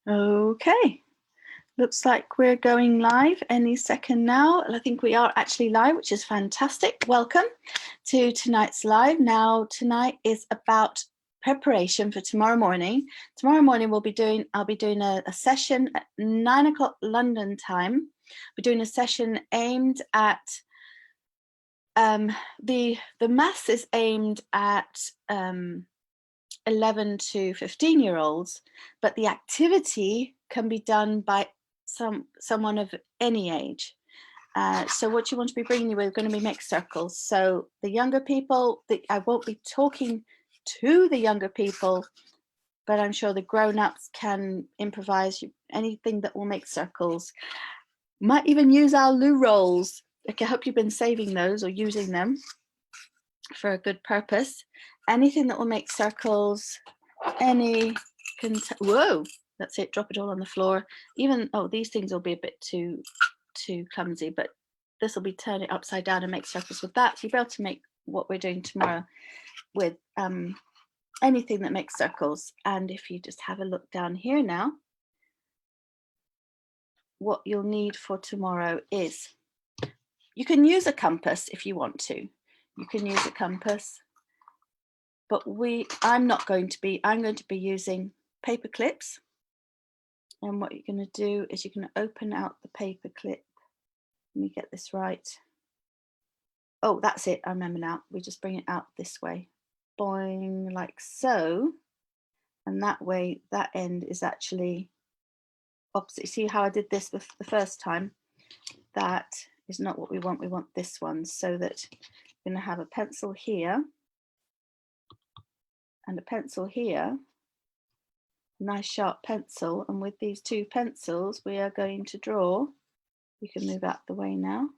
Okay, looks like we're going live any second now. I think we are actually live, which is fantastic. Welcome to tonight's live. Now, tonight is about preparation for tomorrow morning. Tomorrow morning I'll be doing a session at 9 o'clock London time. We're doing a session aimed at the maths is aimed at 11 to 15-year-olds, but the activity can be done by someone of any age. So what you want to be bringing you, we're going to be mixed circles. So the younger people, I won't be talking to the younger people, but I'm sure the grown-ups can improvise anything that will make circles. Might even use our loo rolls. I hope you've been saving those or using them for a good purpose. Anything that will make circles, whoa, that's it, drop it all on the floor. Even, oh, these things will be a bit too clumsy, but this will be turn it upside down and make circles with that. So you'll be able to make what we're doing tomorrow with anything that makes circles. And if you just have a look down here now, what you'll need for tomorrow is, you can use a compass if you want to. You can use a compass, but I'm going to be using paper clips. And what you're going to do is you're going to open out the paper clip. Let me get this right. Oh, that's it. I remember now. We just bring it out this way. Boing, like so. And that way, that end is actually opposite. See how I did this the first time? That is not what we want. We want this one, so that you're going to have a pencil here and a pencil here. Nice sharp pencil. And with these two pencils, we are going to draw. You can move out the way now.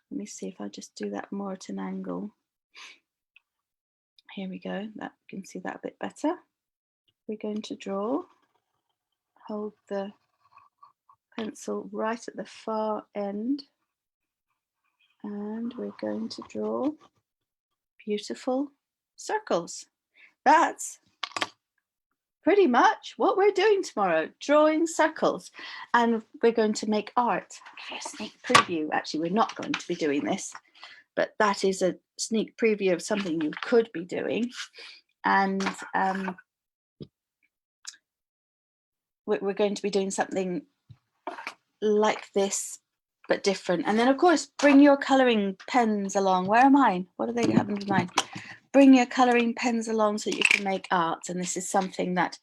Let me see if I just do that more at an angle. Here we go. That you can see that a bit better. We're going to draw. Hold the pencil right at the far end. And we're going to draw beautiful circles. That's pretty much what we're doing tomorrow, drawing circles. And we're going to make art. For a sneak preview, actually, we're not going to be doing this, but that is a sneak preview of something you could be doing. And we're going to be doing something like this, but different. And then, of course, bring your colouring pens along. Where are mine? What do they have in mind? Bring your colouring pens along so you can make art. And this is something that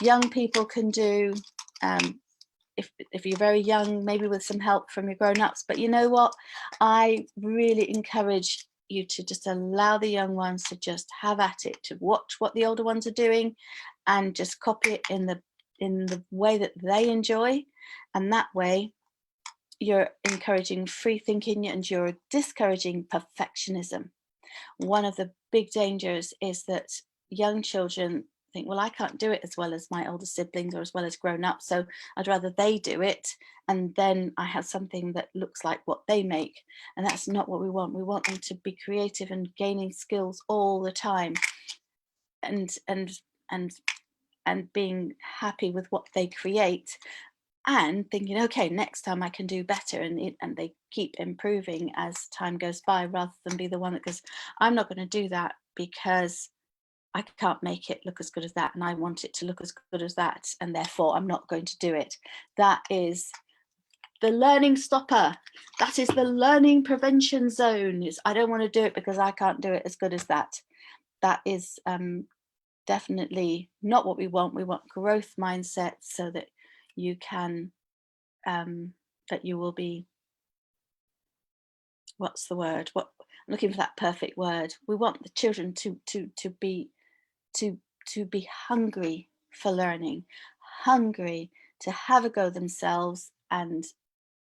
young people can do. If you're very young, maybe with some help from your grown-ups. But you know what? I really encourage you to just allow the young ones to just have at it, to watch what the older ones are doing and just copy it in the way that they enjoy. And that way you're encouraging free thinking and you're discouraging perfectionism. One of the big dangers is that young children think, well, I can't do it as well as my older siblings or as well as grown-ups, so I'd rather they do it, and then I have something that looks like what they make. And that's not what we want. We want them to be creative and gaining skills all the time, and being happy with what they create, and thinking, okay, next time I can do better, and they keep improving as time goes by, rather than be the one that goes, I'm not going to do that because I can't make it look as good as that, and I want it to look as good as that, and therefore I'm not going to do it. That is the learning stopper. That is the learning prevention zone. Is I don't want to do it because I can't do it as good as that. That is definitely not what we want. We want growth mindset so that you can, that you will be, what's the word? I'm looking for that perfect word. We want the children to be hungry for learning, hungry to have a go themselves and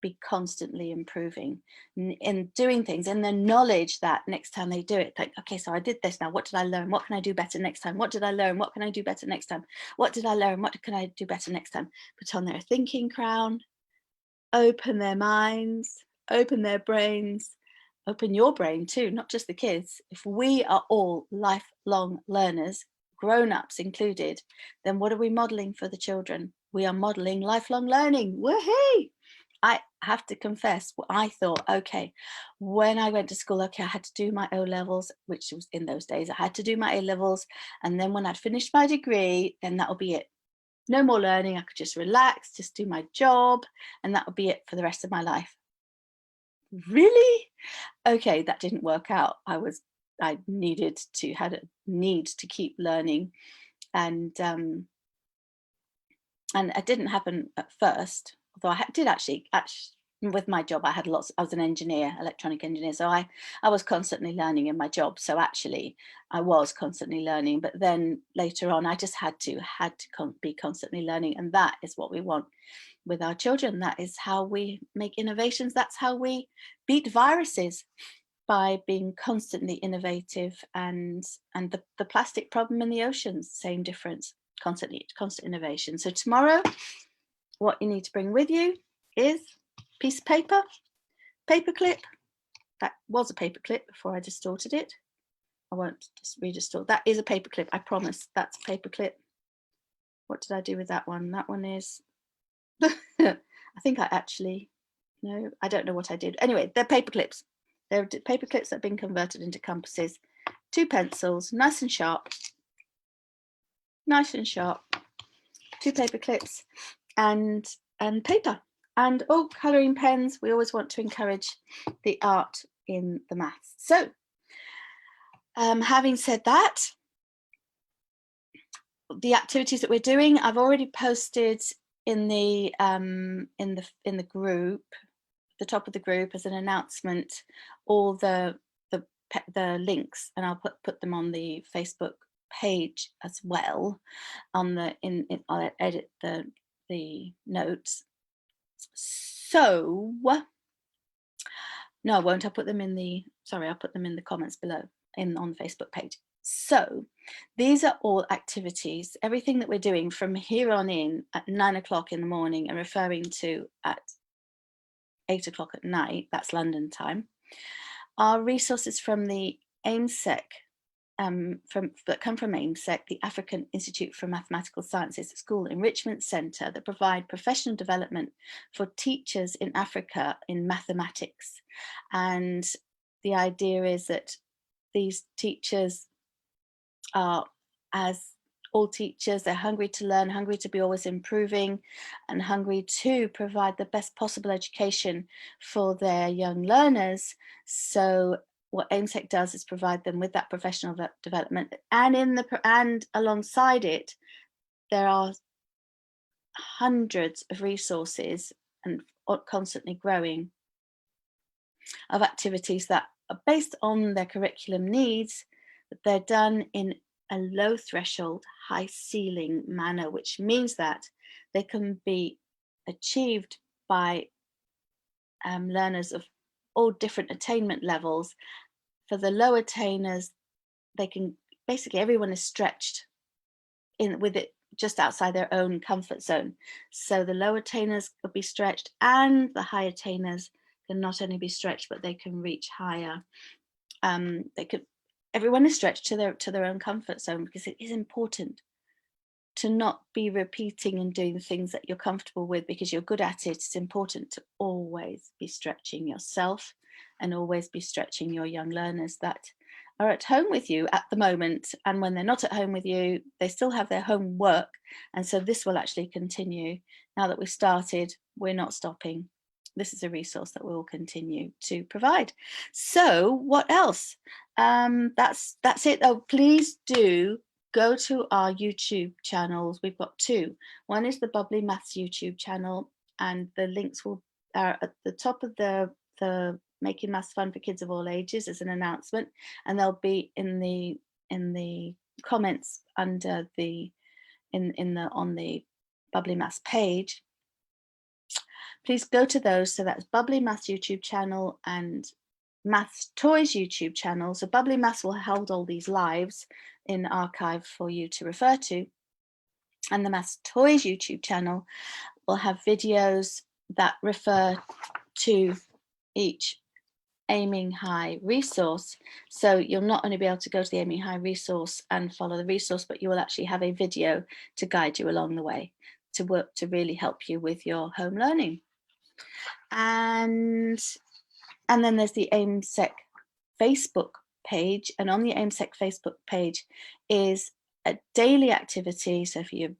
be constantly improving in doing things, and the knowledge that next time they do it, like, okay, so I did this, now what did I learn? What can I do better next time? What did I learn? What can I do better next time? What did I learn? What can I do better next time? Put on their thinking crown, open their minds, open their brains, open your brain too, not just the kids. If we are all lifelong learners, grown-ups included, then what are we modeling for the children? We are modeling lifelong learning. Woohoo! I have to confess, I thought, okay, when I went to school, okay, I had to do my O levels, which was in those days, I had to do my A levels. And then when I'd finished my degree, then that'll be it. No more learning. I could just relax, just do my job, and that would be it for the rest of my life. Really? Okay, that didn't work out. I had a need to keep learning, and it didn't happen at first. Although I did actually with my job, I was an engineer, electronic engineer, so I was constantly learning in my job. So actually, I was constantly learning. But then later on, I just had to be constantly learning, and that is what we want with our children. That is how we make innovations. That's how we beat viruses, by being constantly innovative. And the plastic problem in the oceans, same difference. Constant innovation. So tomorrow, what you need to bring with you is a piece of paper, paper clip. That was a paper clip before I distorted it. I won't just redistort. That is a paper clip. I promise that's a paper clip. What did I do with that one? That one is, I think I actually, no, I don't know what I did. Anyway, they're paper clips. They're paper clips that have been converted into compasses. 2 pencils, nice and sharp. 2 paper clips and paper, and colouring pens. We always want to encourage the art in the maths. So having said that, the activities that we're doing, I've already posted in the group, the top of the group, as an announcement, all the links, and I'll put them on the Facebook page as well. I'll edit the notes. So no, I won't. I'll put them in the comments below on the Facebook page. So these are all activities, everything that we're doing from here on in at 9 o'clock in the morning and referring to at 8 o'clock at night, that's London time, are resources from the AIMSEC, that come from AIMSEC, the African Institute for Mathematical Sciences School Enrichment Centre, that provide professional development for teachers in Africa in mathematics. And the idea is that these teachers are, as all teachers, they're hungry to learn, hungry to be always improving, and hungry to provide the best possible education for their young learners. So what AIMSEC does is provide them with that professional development, and alongside it, there are hundreds of resources, and constantly growing, of activities that are based on their curriculum needs, but they're done in a low threshold, high ceiling manner, which means that they can be achieved by learners of all different attainment levels. For the low attainers, everyone is stretched with it just outside their own comfort zone. So the low attainers could be stretched, and the high attainers can not only be stretched, but they can reach higher. Everyone is stretched to their own comfort zone, because it is important to not be repeating and doing the things that you're comfortable with because you're good at it. It's important to always be stretching yourself, and always be stretching your young learners that are at home with you at the moment. And when they're not at home with you, they still have their homework. And so this will actually continue. Now that we've started, we're not stopping. This is a resource that we will continue to provide. So what else? That's it. Oh, please do go to our YouTube channels. We've got 2. One is the Bubbly Maths YouTube channel, and the links are at the top of the Making Maths Fun for Kids of All Ages as an announcement, and they'll be in the comments under on the Bubbly Maths page. Please go to those. So that's Bubbly Maths YouTube channel and Maths Toys YouTube channel. So Bubbly Maths will hold all these lives in archive for you to refer to, and the Maths Toys YouTube channel will have videos that refer to each Aiming High resource. So you'll not only be able to go to the Aiming High resource and follow the resource, but you will actually have a video to guide you along the way to work to really help you with your home learning. And then there's the AIMSEC Facebook page, and on the AIMSEC Facebook page is a daily activity. So if you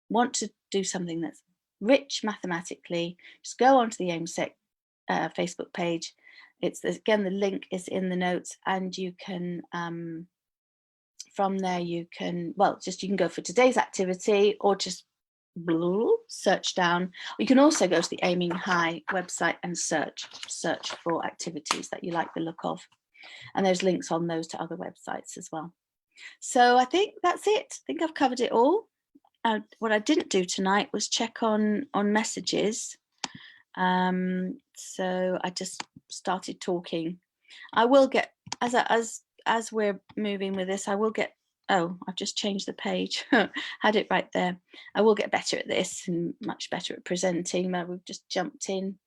want to do something that's rich mathematically, just go onto the AIMSEC Facebook page. It's again, the link is in the notes, and you can from there you can, well, just you can go for today's activity or just search down. You can also go to the Aiming High website and search for activities that you like the look of, and there's links on those to other websites as well. So I think that's it. I think I've covered it all. What I didn't do tonight was check on messages. So I just started talking. I will get, as we're moving with this, I will get, oh, I've just changed the page, had it right there. I will get better at this and much better at presenting. We've just jumped in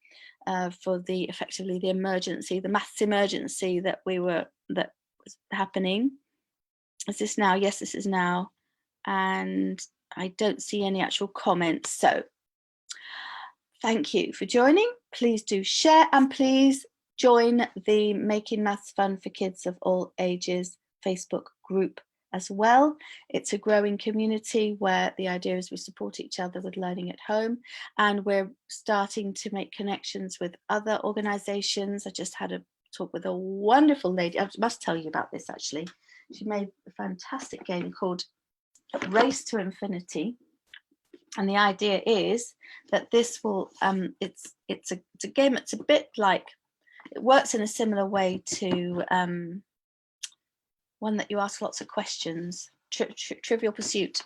for the effectively the emergency, the maths emergency that was happening. Is this now? Yes, this is now. And I don't see any actual comments. So thank you for joining. Please do share, and please join the Making Maths Fun for Kids of All Ages Facebook group as well. It's a growing community where the idea is we support each other with learning at home, and we're starting to make connections with other organizations. I just had a talk with a wonderful lady. I must tell you about this actually. She made a fantastic game called Race to Infinity. And the idea is that this will, it's a game that's a bit like, it works in a similar way to one that you ask lots of questions, Trivial Pursuit.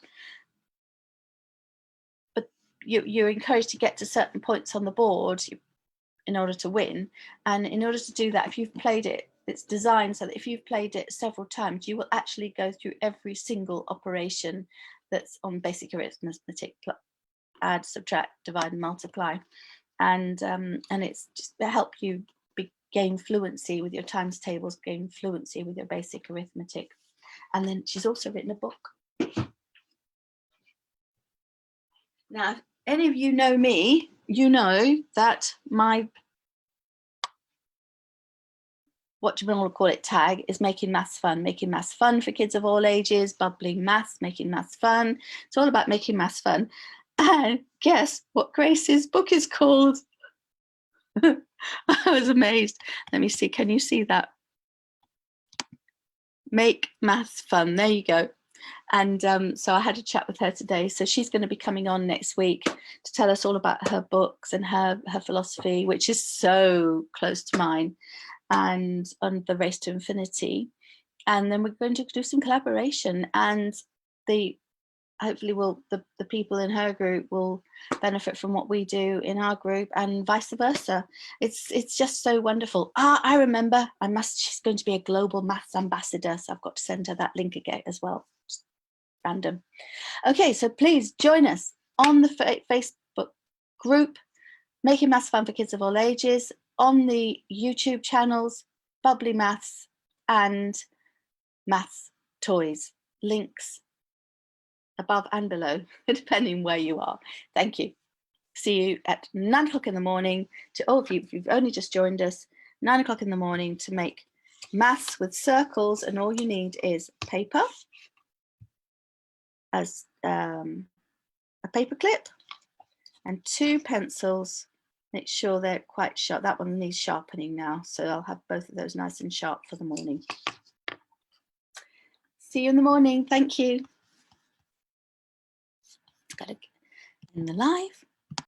But you're encouraged to get to certain points on the board in order to win. And in order to do that, if you've played it, it's designed so that if you've played it several times, you will actually go through every single operation that's on basic arithmetic, add, subtract, divide, and multiply. And it's just to help you gain fluency with your times tables, gain fluency with your basic arithmetic. And then she's also written a book. Now, if any of you know me, you know that my, what you want to call it, tag is Making Maths Fun. Making Maths Fun for kids of all ages, bubbling maths, making maths fun. It's all about making maths fun. And guess what Grace's book is called? I was amazed. Let me see, can you see that? Make Maths Fun, there you go. And so I had a chat with her today. So she's going to be coming on next week to tell us all about her books and her philosophy, which is so close to mine, and on the Race to Infinity. And then we're going to do some collaboration, and hopefully the people in her group will benefit from what we do in our group, and vice versa. It's just so wonderful. I remember, she's going to be a global maths ambassador, so I've got to send her that link again as well. Just random. Okay, so please join us on the Facebook group, Making Maths Fun for Kids of All Ages, on the YouTube channels, Bubbly Maths and Maths Toys. Links above and below, depending where you are. Thank you. See you at 9 o'clock in the morning. To all of you, if you've only just joined us, 9 o'clock in the morning to make maths with circles, and all you need is paper, as a paper clip, and 2 pencils. Make sure they're quite sharp. That one needs sharpening now, so I'll have both of those nice and sharp for the morning. See you in the morning. Thank you. Got to end the live.